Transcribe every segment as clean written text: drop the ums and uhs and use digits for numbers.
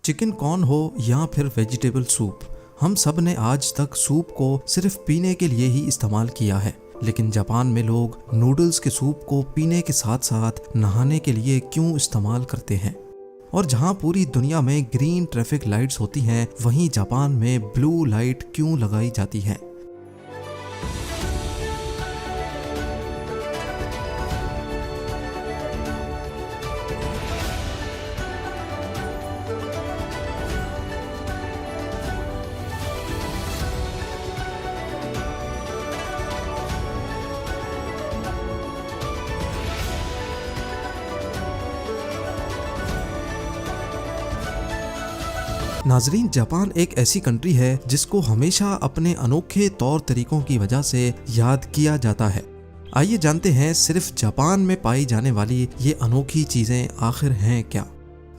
Chicken corn हो या फिर वेजिटेबल सूप, हम सब ने आज तक सूप को सिर्फ पीने के लिए ही इस्तेमाल किया है। लेकिन जापान में लोग नूडल्स के सूप को पीने के साथ साथ नहाने के लिए क्यों इस्तेमाल करते हैं? और जहां पूरी दुनिया में ग्रीन ट्रैफिक लाइट्स होती हैं, वहीं जापान में ब्लू लाइट क्यों लगाई जाती है? नाजरीन, जापान एक ऐसी कंट्री है जिसको हमेशा अपने अनोखे तौर तरीकों की वजह से याद किया जाता है। आइए जानते हैं सिर्फ जापान में पाई जाने वाली ये अनोखी चीजें आखिर हैं क्या।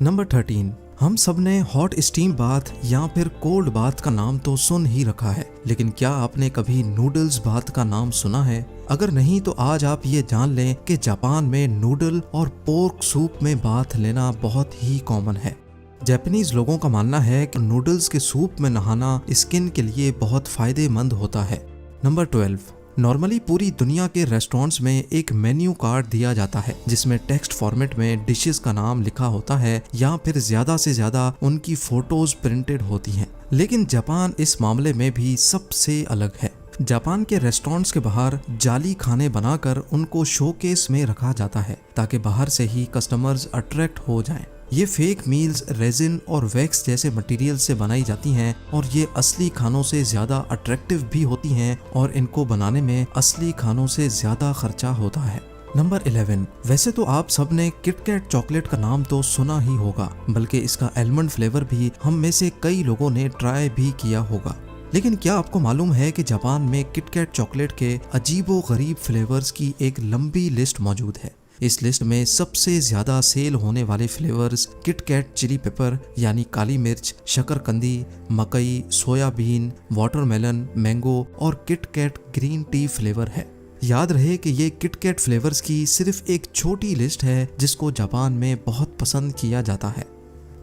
नंबर 13, हम सब ने हॉट स्टीम बाथ या फिर कोल्ड बाथ का नाम तो सुन ही रखा है, लेकिन क्या आपने कभी नूडल्स बाथ का नाम सुना है? अगर नहीं तो आज आप ये जान लें कि जापान में नूडल और पोर्क सूप में बाथ लेना बहुत ही कॉमन है। जापानीज लोगों का मानना है कि नूडल्स के सूप में नहाना स्किन के लिए बहुत फायदेमंद होता है। नंबर 12, नॉर्मली पूरी दुनिया के रेस्टोरेंट्स में एक मेन्यू कार्ड दिया जाता है जिसमें टेक्स्ट फॉर्मेट में डिशेस का नाम लिखा होता है या फिर ज्यादा से ज्यादा उनकी फोटोज प्रिंटेड होती हैं। लेकिन जापान इस मामले में भी सबसे अलग है। जापान के रेस्टोरेंट्स के बाहर जाली खाने बनाकर उनको शोकेस में रखा जाता है ताकि बाहर से ही कस्टमर्स अट्रैक्ट हो जाएं। ये फेक मील्स रेजिन और वैक्स जैसे मटेरियल से बनाई जाती हैं और ये असली खानों से ज्यादा अट्रैक्टिव भी होती हैं और इनको बनाने में असली खानों से ज्यादा खर्चा होता है। नंबर 11, वैसे तो आप सब ने किटकैट चॉकलेट का नाम तो सुना ही होगा, बल्कि इसका एलमंड फ्लेवर भी हम में से कई लोगों ने ट्राई भी किया होगा। लेकिन क्या आपको मालूम है कि जापान में किटकैट चॉकलेट के अजीबो गरीब फ्लेवर्स की एक लंबी लिस्ट मौजूद है। इस लिस्ट में सबसे ज्यादा सेल होने वाले फ्लेवर्स किटकैट चिली पेपर यानी काली मिर्च, शकरकंदी, मकई, सोयाबीन, वाटरमेलन, मैंगो और किटकैट ग्रीन टी फ्लेवर है। याद रहे कि ये किटकैट फ्लेवर्स की सिर्फ एक छोटी लिस्ट है जिसको जापान में बहुत पसंद किया जाता है।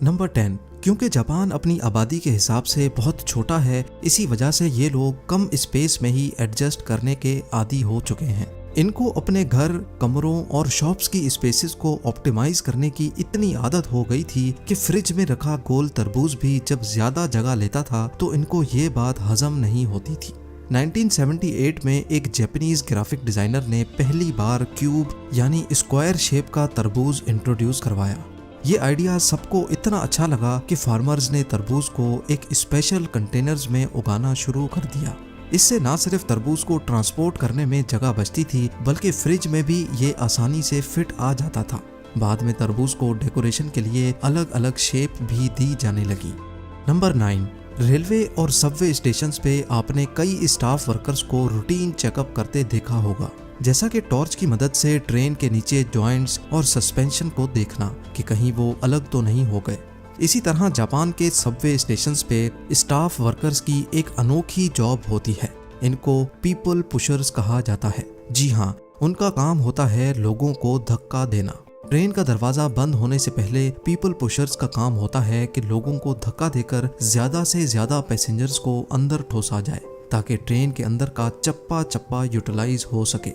नंबर 10, क्योंकि जापान अपनी आबादी के हिसाब से बहुत छोटा है, इसी वजह से ये लोग कम स्पेस में ही एडजस्ट करने के आदी हो चुके हैं। इनको अपने घर, कमरों और शॉप्स की स्पेसेस को ऑप्टिमाइज करने की इतनी आदत हो गई थी कि फ्रिज में रखा गोल तरबूज भी जब ज्यादा जगह लेता था तो इनको ये बात हजम नहीं होती थी। 1978 में एक जापानीज ग्राफिक डिजाइनर ने पहली बार क्यूब यानी स्क्वायर शेप का तरबूज इंट्रोड्यूस करवाया। ये आइडिया सबको इतना अच्छा लगा कि फार्मर्स ने तरबूज को एक स्पेशल कंटेनर्स में उगाना शुरू कर दिया। इससे ना सिर्फ तरबूज को ट्रांसपोर्ट करने में जगह बचती थी, बल्कि फ्रिज में भी ये आसानी से फिट आ जाता था। बाद में तरबूज को डेकोरेशन के लिए अलग अलग शेप भी दी जाने लगी। नंबर 9, रेलवे और सबवे स्टेशंस पे आपने कई स्टाफ वर्कर्स को रूटीन चेकअप करते देखा होगा, जैसा कि टॉर्च की मदद से ट्रेन के नीचे जॉइंट्स और सस्पेंशन को देखना कि कहीं वो अलग तो नहीं हो गए। इसी तरह जापान के सबवे स्टेशंस पे स्टाफ वर्कर्स की एक अनोखी जॉब होती है। इनको पीपल पुशर्स कहा जाता है। जी हाँ, उनका काम होता है लोगों को धक्का देना। ट्रेन का दरवाजा बंद होने से पहले पीपल पुशर्स का काम होता है कि लोगों को धक्का देकर ज्यादा से ज्यादा पैसेंजर्स को अंदर ठोसा जाए ताकि ट्रेन के अंदर का चप्पा चप्पा यूटिलाइज हो सके।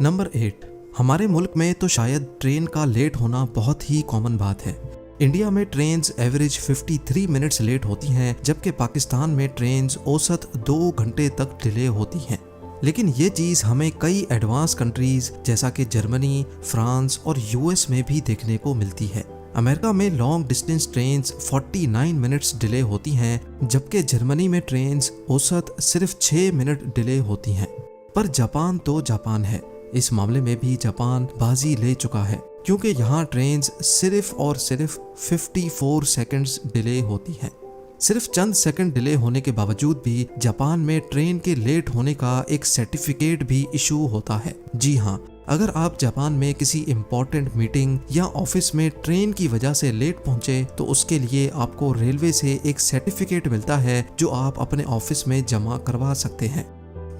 नंबर 8, हमारे मुल्क में तो शायद ट्रेन का लेट होना बहुत ही कॉमन बात है। इंडिया में ट्रेन्स एवरेज 53 मिनट्स लेट होती हैं, जबकि पाकिस्तान में ट्रेन्स औसत 2 घंटे तक डिले होती हैं। लेकिन ये चीज़ हमें कई एडवांस कंट्रीज जैसा कि जर्मनी, फ्रांस और यूएस में भी देखने को मिलती है। अमेरिका में long distance trains 49 minutes delay होती हैं, जबकि जर्मनी में ट्रेन्स औसत सिर्फ 6 मिनट डिले होती हैं। पर जापान तो जापान है, इस मामले में भी जापान बाजी ले चुका है, क्योंकि यहाँ ट्रेन्स सिर्फ और सिर्फ 54 सेकंड्स डिले होती हैं। सिर्फ चंद सेकंड डिले होने के बावजूद भी जापान में ट्रेन के लेट होने का एक सर्टिफिकेट भी इशू होता है। जी हाँ, अगर आप जापान में किसी इम्पोर्टेंट मीटिंग या ऑफिस में ट्रेन की वजह से लेट पहुंचे तो उसके लिए आपको रेलवे से एक सर्टिफिकेट मिलता है जो आप अपने ऑफिस में जमा करवा सकते हैं।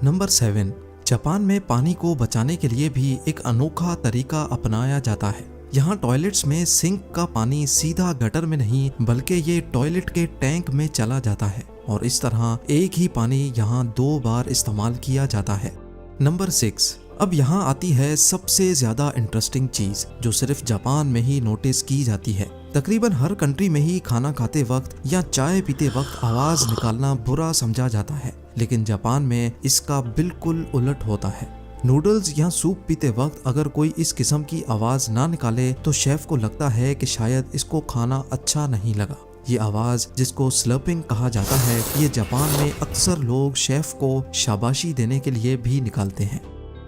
नंबर 7, जापान में पानी को बचाने के लिए भी एक अनोखा तरीका अपनाया जाता है। यहाँ टॉयलेट्स में सिंक का पानी सीधा गटर में नहीं बल्कि ये टॉयलेट के टैंक में चला जाता है और इस तरह एक ही पानी यहाँ 2 बार इस्तेमाल किया जाता है। नंबर 6, अब यहाँ आती है सबसे ज्यादा इंटरेस्टिंग चीज जो सिर्फ जापान में ही नोटिस की जाती है। तकरीबन हर कंट्री में ही खाना खाते वक्त या चाय पीते वक्त आवाज निकालना बुरा समझा जाता है, लेकिन जापान में इसका बिल्कुल उलट होता है। नूडल्स या सूप पीते वक्त अगर कोई इस किस्म की आवाज ना निकाले तो शेफ को लगता है कि शायद इसको खाना अच्छा नहीं लगा। ये आवाज जिसको स्लर्पिंग कहा जाता है, ये जापान में अक्सर लोग शेफ को शाबाशी देने के लिए भी निकालते हैं।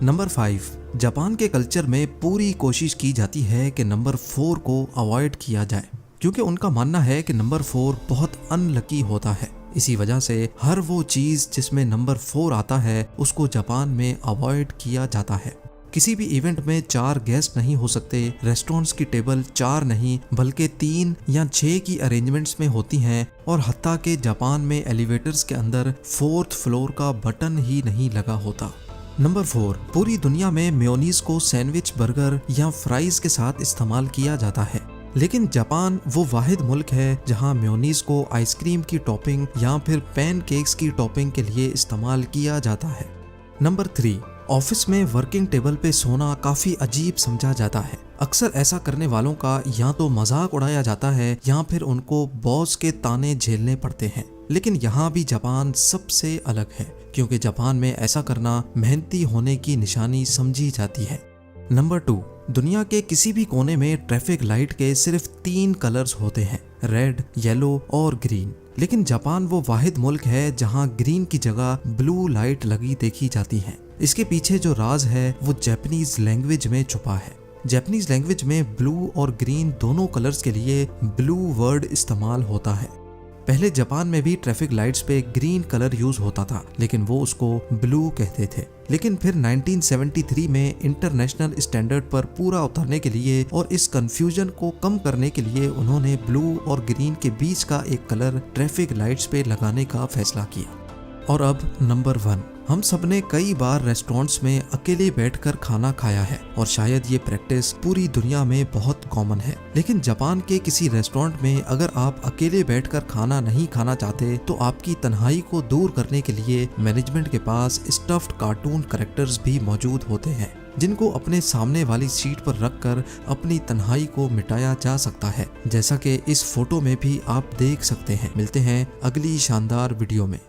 नंबर 5, जापान के कल्चर में पूरी कोशिश की जाती है कि नंबर 4 को अवॉइड किया जाए, क्योंकि उनका मानना है कि नंबर 4 बहुत अनलकी होता है। इसी वजह से हर वो चीज जिसमें नंबर 4 आता है उसको जापान में अवॉइड किया जाता है। किसी भी इवेंट में 4 गेस्ट नहीं हो सकते, रेस्टोरेंट्स की टेबल 4 नहीं बल्कि 3 या 6 की अरेंजमेंट्स में होती हैं और हत्ता के जापान में एलिवेटर्स के अंदर 4th फ्लोर का बटन ही नहीं लगा होता। नंबर 4, पूरी दुनिया में मेयोनीज को सैंडविच, बर्गर या फ्राइज के साथ इस्तेमाल किया जाता है, लेकिन जापान वो वाहिद मुल्क है जहां मेयोनीज को आइसक्रीम की टॉपिंग या फिर पैनकेक्स की टॉपिंग के लिए इस्तेमाल किया जाता है। नंबर 3, ऑफिस में वर्किंग टेबल पे सोना काफी अजीब समझा जाता है। अक्सर ऐसा करने वालों का या तो मजाक उड़ाया जाता है या फिर उनको बॉस के ताने झेलने पड़ते हैं। लेकिन यहाँ भी जापान सबसे अलग है, क्योंकि जापान में ऐसा करना मेहनती होने की निशानी समझी जाती है। नंबर 2, दुनिया के किसी भी कोने में ट्रैफिक लाइट के सिर्फ 3 कलर्स होते हैं, रेड, येलो और ग्रीन। लेकिन जापान वो वाहिद मुल्क है जहां ग्रीन की जगह ब्लू लाइट लगी देखी जाती है। इसके पीछे जो राज है वो जापानीज लैंग्वेज में छुपा है। जापानीज लैंग्वेज में ब्लू और ग्रीन दोनों कलर्स के लिए ब्लू वर्ड इस्तेमाल होता है। पहले जापान में भी ट्रैफिक लाइट्स पे ग्रीन कलर यूज होता था, लेकिन वो उसको ब्लू कहते थे। लेकिन फिर 1973 में इंटरनेशनल स्टैंडर्ड पर पूरा उतरने के लिए और इस कंफ्यूजन को कम करने के लिए उन्होंने ब्लू और ग्रीन के बीच का एक कलर ट्रैफिक लाइट्स पे लगाने का फैसला किया। और अब नंबर 1, हम सबने कई बार रेस्टोरेंट्स में अकेले बैठकर खाना खाया है और शायद ये प्रैक्टिस पूरी दुनिया में बहुत कॉमन है। लेकिन जापान के किसी रेस्टोरेंट में अगर आप अकेले बैठकर खाना नहीं खाना चाहते तो आपकी तन्हाई को दूर करने के लिए मैनेजमेंट के पास स्टफ्ड कार्टून कैरेक्टर्स भी मौजूद होते हैं, जिनको अपने सामने वाली सीट पर रखकर अपनी तन्हाई को मिटाया जा सकता है, जैसा कि इस फोटो में भी आप देख सकते हैं। मिलते हैं अगली शानदार वीडियो में।